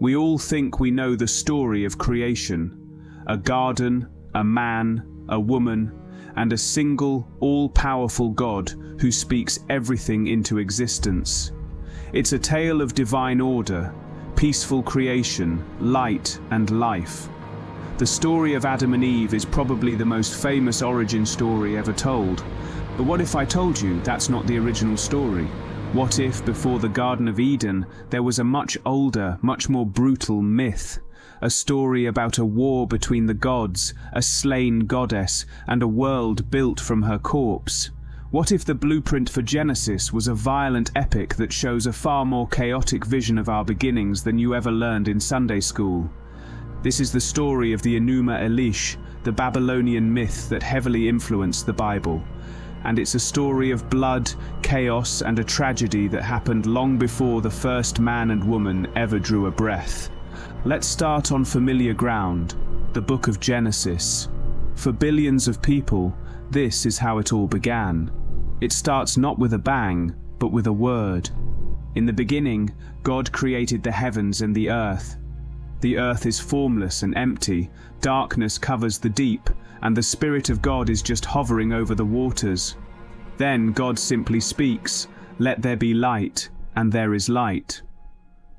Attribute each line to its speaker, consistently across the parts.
Speaker 1: We all think we know the story of creation: a garden, a man, a woman, and a single, all-powerful God who speaks everything into existence. It's a tale of divine order, peaceful creation, light and life. The story of Adam and Eve is probably the most famous origin story ever told. But what if I told you that's not the original story? What if, before the Garden of Eden, there was a much older, much more brutal myth? A story about a war between the gods, a slain goddess, and a world built from her corpse? What if the blueprint for Genesis was a violent epic that shows a far more chaotic vision of our beginnings than you ever learned in Sunday school? This is the story of the Enuma Elish, the Babylonian myth that heavily influenced the Bible. And it's a story of blood, chaos, and a tragedy that happened long before the first man and woman ever drew a breath. Let's start on familiar ground, the book of Genesis. For billions of people, this is how it all began. It starts not with a bang, but with a word. In the beginning, God created the heavens and the earth. The earth is formless and empty, darkness covers the deep, and the Spirit of God is just hovering over the waters. Then God simply speaks, "Let there be light," and there is light.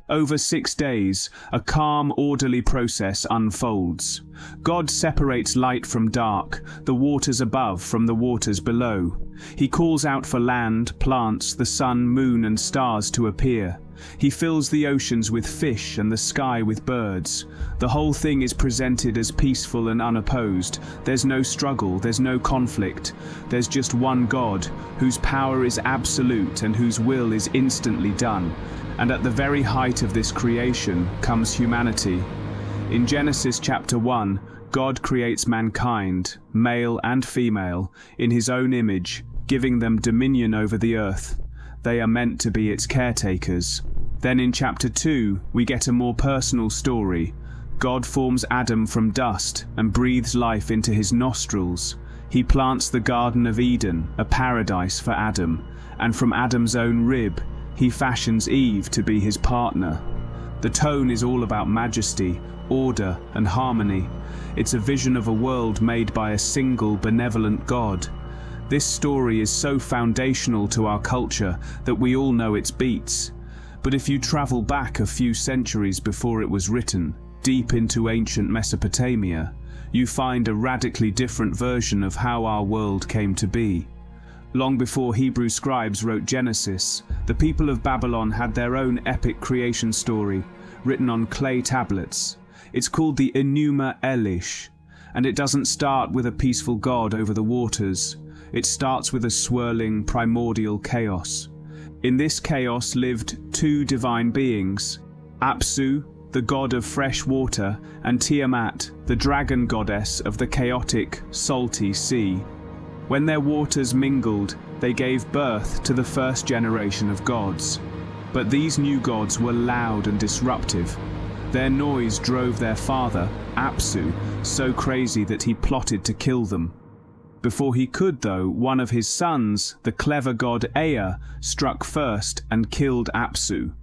Speaker 1: Over 6 days, a calm, orderly process unfolds. God separates light from dark, the waters above from the waters below. He calls out for land, plants, the sun, moon, and stars to appear. He fills the oceans with fish and the sky with birds. The whole thing is presented as peaceful and unopposed. There's no struggle, there's no conflict. There's just one God, whose power is absolute and whose will is instantly done. And at the very height of this creation comes humanity. In Genesis chapter 1, God creates mankind, male and female, in his own image, giving them dominion over the earth. They are meant to be its caretakers. Then in chapter 2, we get a more personal story. God forms Adam from dust and breathes life into his nostrils. He plants the Garden of Eden, a paradise for Adam, and from Adam's own rib, he fashions Eve to be his partner. The tone is all about majesty, order, and harmony. It's a vision of a world made by a single benevolent God. This story is so foundational to our culture that we all know its beats. But if you travel back a few centuries before it was written, deep into ancient Mesopotamia, you find a radically different version of how our world came to be. Long before Hebrew scribes wrote Genesis, the people of Babylon had their own epic creation story, written on clay tablets. It's called the Enuma Elish, and it doesn't start with a peaceful God over the waters. It starts with a swirling, primordial chaos. In this chaos lived two divine beings, Apsu, the god of fresh water, and Tiamat, the dragon goddess of the chaotic, salty sea. When their waters mingled, they gave birth to the first generation of gods. But these new gods were loud and disruptive. Their noise drove their father, Apsu, so crazy that he plotted to kill them. Before he could, though, one of his sons, the clever god Ea, struck first and killed Apsu.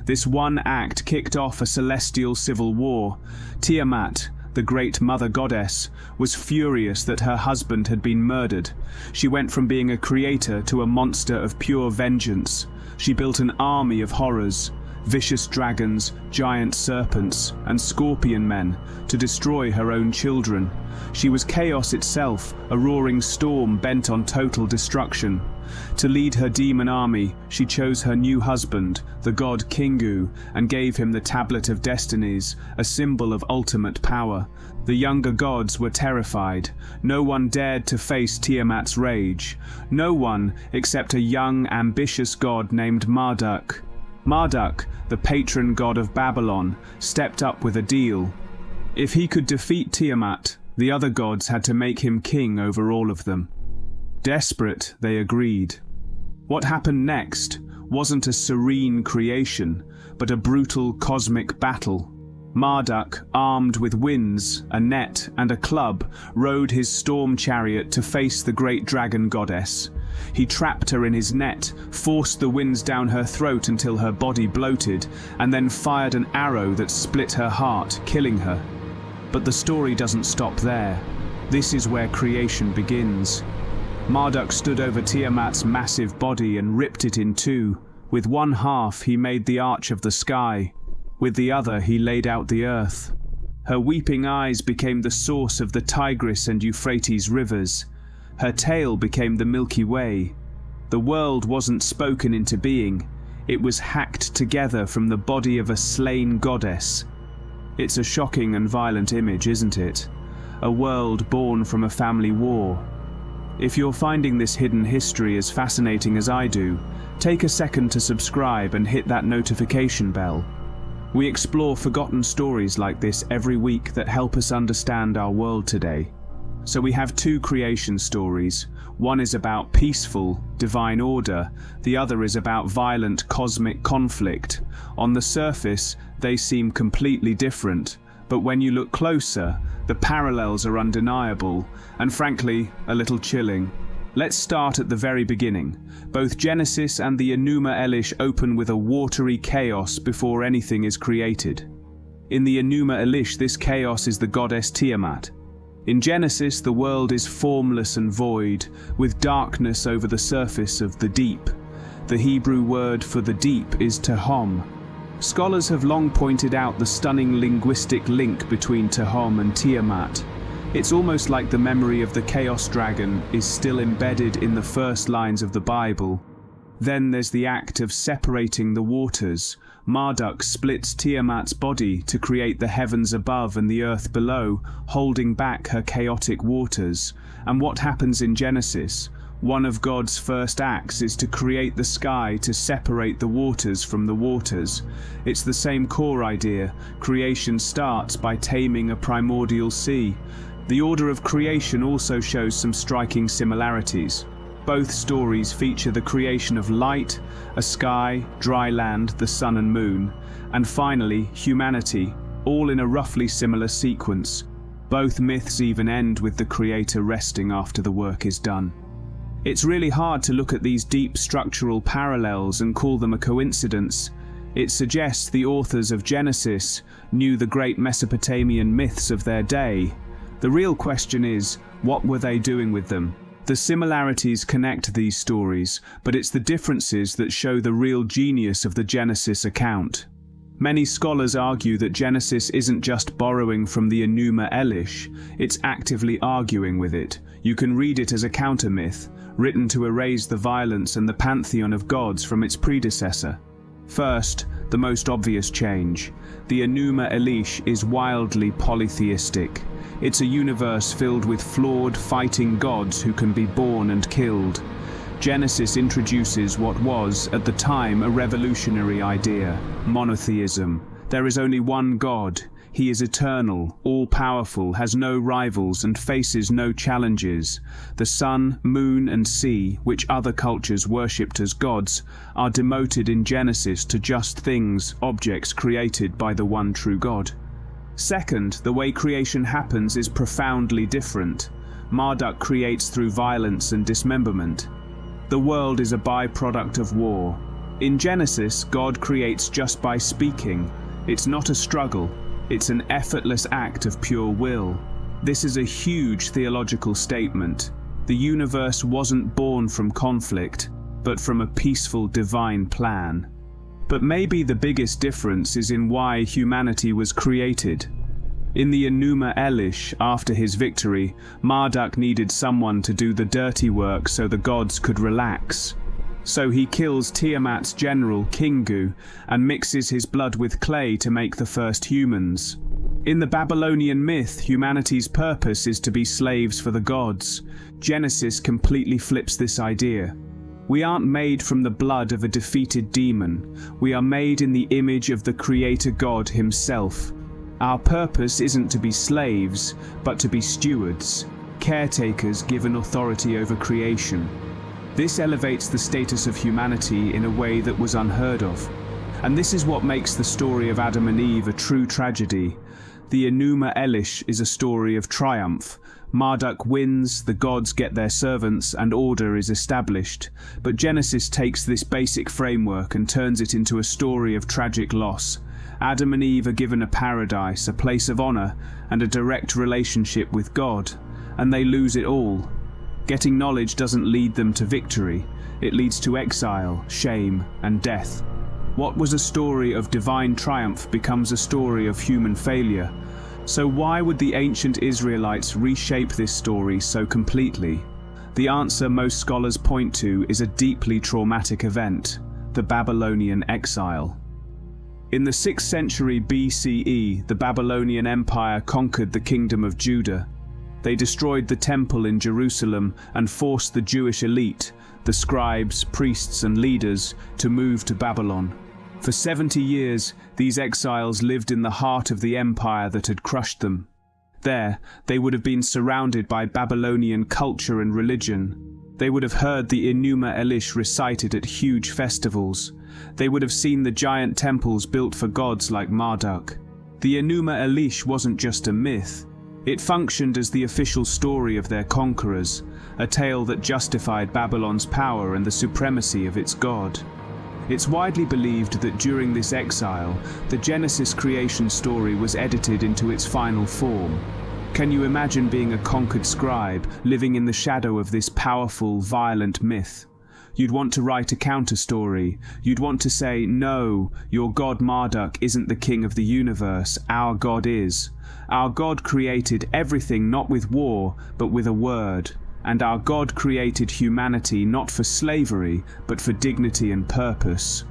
Speaker 1: This one act kicked off a celestial civil war. Tiamat, the great mother goddess, was furious that her husband had been murdered. She went from being a creator to a monster of pure vengeance. She built an army of horrors, vicious dragons, giant serpents, and scorpion men, to destroy her own children. She was chaos itself, a roaring storm bent on total destruction. To lead her demon army, she chose her new husband, the god Kingu, and gave him the Tablet of Destinies, a symbol of ultimate power. The younger gods were terrified. No one dared to face Tiamat's rage. No one, except a young, ambitious god named Marduk. Marduk, the patron god of Babylon, stepped up with a deal. If he could defeat Tiamat, the other gods had to make him king over all of them. Desperate, they agreed. What happened next wasn't a serene creation, but a brutal cosmic battle. Marduk, armed with winds, a net, and a club, rode his storm chariot to face the great dragon goddess. He trapped her in his net, forced the winds down her throat until her body bloated, and then fired an arrow that split her heart, killing her. But the story doesn't stop there. This is where creation begins. Marduk stood over Tiamat's massive body and ripped it in two. With one half he made the arch of the sky. With the other he laid out the earth. Her weeping eyes became the source of the Tigris and Euphrates rivers. Her tail became the Milky Way. The world wasn't spoken into being. It was hacked together from the body of a slain goddess. It's a shocking and violent image, isn't it? A world born from a family war. If you're finding this hidden history as fascinating as I do, take a second to subscribe and hit that notification bell. We explore forgotten stories like this every week that help us understand our world today. So we have two creation stories. One is about peaceful, divine order. The other is about violent cosmic conflict. On the surface, they seem completely different, but when you look closer, the parallels are undeniable, and frankly, a little chilling. Let's start at the very beginning. Both Genesis and the Enuma Elish open with a watery chaos before anything is created. In the Enuma Elish, this chaos is the goddess Tiamat. In Genesis, the world is formless and void, with darkness over the surface of the deep. The Hebrew word for the deep is Tehom. Scholars have long pointed out the stunning linguistic link between Tehom and Tiamat. It's almost like the memory of the chaos dragon is still embedded in the first lines of the Bible. Then there's the act of separating the waters. Marduk splits Tiamat's body to create the heavens above and the earth below, holding back her chaotic waters. And what happens in Genesis? One of God's first acts is to create the sky to separate the waters from the waters. It's the same core idea. Creation starts by taming a primordial sea. The order of creation also shows some striking similarities. Both stories feature the creation of light, a sky, dry land, the sun and moon, and finally, humanity, all in a roughly similar sequence. Both myths even end with the creator resting after the work is done. It's really hard to look at these deep structural parallels and call them a coincidence. It suggests the authors of Genesis knew the great Mesopotamian myths of their day. The real question is, what were they doing with them? The similarities connect these stories, but it's the differences that show the real genius of the Genesis account. Many scholars argue that Genesis isn't just borrowing from the Enuma Elish, it's actively arguing with it. You can read it as a counter-myth, written to erase the violence and the pantheon of gods from its predecessor. First, the most obvious change. The Enuma Elish is wildly polytheistic. It's a universe filled with flawed, fighting gods who can be born and killed. Genesis introduces what was, at the time, a revolutionary idea: monotheism. There is only one God. He is eternal, all-powerful, has no rivals, and faces no challenges. The sun, moon, and sea, which other cultures worshipped as gods, are demoted in Genesis to just things, objects created by the one true God. Second, the way creation happens is profoundly different. Marduk creates through violence and dismemberment. The world is a byproduct of war. In Genesis, God creates just by speaking. It's not a struggle. It's an effortless act of pure will. This is a huge theological statement. The universe wasn't born from conflict, but from a peaceful divine plan. But maybe the biggest difference is in why humanity was created. In the Enuma Elish, after his victory, Marduk needed someone to do the dirty work so the gods could relax. So he kills Tiamat's general, Kingu, and mixes his blood with clay to make the first humans. In the Babylonian myth, humanity's purpose is to be slaves for the gods. Genesis completely flips this idea. We aren't made from the blood of a defeated demon. We are made in the image of the Creator God himself. Our purpose isn't to be slaves, but to be stewards, caretakers given authority over creation. This elevates the status of humanity in a way that was unheard of. And this is what makes the story of Adam and Eve a true tragedy. The Enuma Elish is a story of triumph, Marduk wins, the gods get their servants, and order is established. But Genesis takes this basic framework and turns it into a story of tragic loss. Adam and Eve are given a paradise, a place of honor, and a direct relationship with God, and they lose it all. Getting knowledge doesn't lead them to victory. It leads to exile, shame, and death. What was a story of divine triumph becomes a story of human failure. So why would the ancient Israelites reshape this story so completely? The answer most scholars point to is a deeply traumatic event, the Babylonian exile. In the 6th century BCE, the Babylonian Empire conquered the kingdom of Judah. They destroyed the temple in Jerusalem and forced the Jewish elite, the scribes, priests, and leaders, to move to Babylon. For 70 years, these exiles lived in the heart of the empire that had crushed them. There, they would have been surrounded by Babylonian culture and religion. They would have heard the Enuma Elish recited at huge festivals. They would have seen the giant temples built for gods like Marduk. The Enuma Elish wasn't just a myth. It functioned as the official story of their conquerors, a tale that justified Babylon's power and the supremacy of its god. It's widely believed that during this exile, the Genesis creation story was edited into its final form. Can you imagine being a conquered scribe, living in the shadow of this powerful, violent myth? You'd want to write a counter-story. You'd want to say, no, your god Marduk isn't the king of the universe, our God is. Our God created everything not with war, but with a word. And our God created humanity not for slavery, but for dignity and purpose.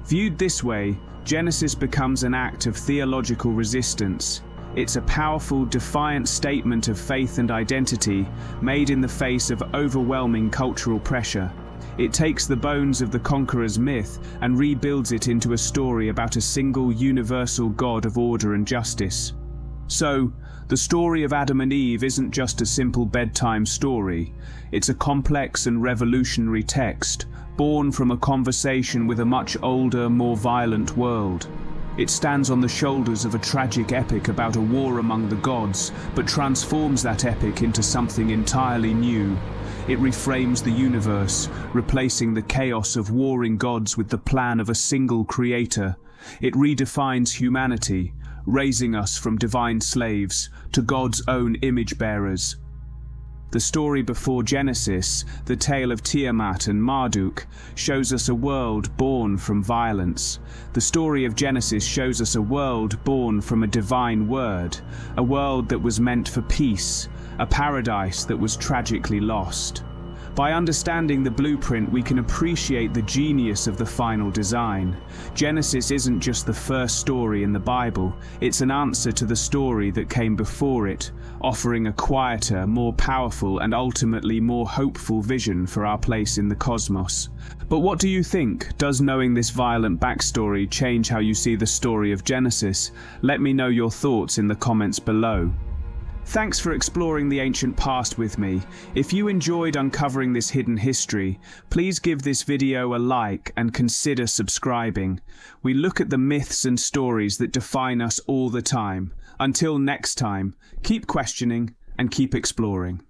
Speaker 1: Viewed this way, Genesis becomes an act of theological resistance. It's a powerful, defiant statement of faith and identity made in the face of overwhelming cultural pressure. It takes the bones of the conqueror's myth and rebuilds it into a story about a single, universal God of order and justice. So, the story of Adam and Eve isn't just a simple bedtime story. It's a complex and revolutionary text, born from a conversation with a much older, more violent world. It stands on the shoulders of a tragic epic about a war among the gods, but transforms that epic into something entirely new. It reframes the universe, replacing the chaos of warring gods with the plan of a single creator. It redefines humanity, raising us from divine slaves to God's own image-bearers. The story before Genesis, the tale of Tiamat and Marduk, shows us a world born from violence. The story of Genesis shows us a world born from a divine word, a world that was meant for peace, a paradise that was tragically lost. By understanding the blueprint, we can appreciate the genius of the final design. Genesis isn't just the first story in the Bible, it's an answer to the story that came before it, offering a quieter, more powerful, and ultimately more hopeful vision for our place in the cosmos. But what do you think? Does knowing this violent backstory change how you see the story of Genesis? Let me know your thoughts in the comments below. Thanks for exploring the ancient past with me. If you enjoyed uncovering this hidden history, please give this video a like and consider subscribing. We look at the myths and stories that define us all the time. Until next time, keep questioning and keep exploring.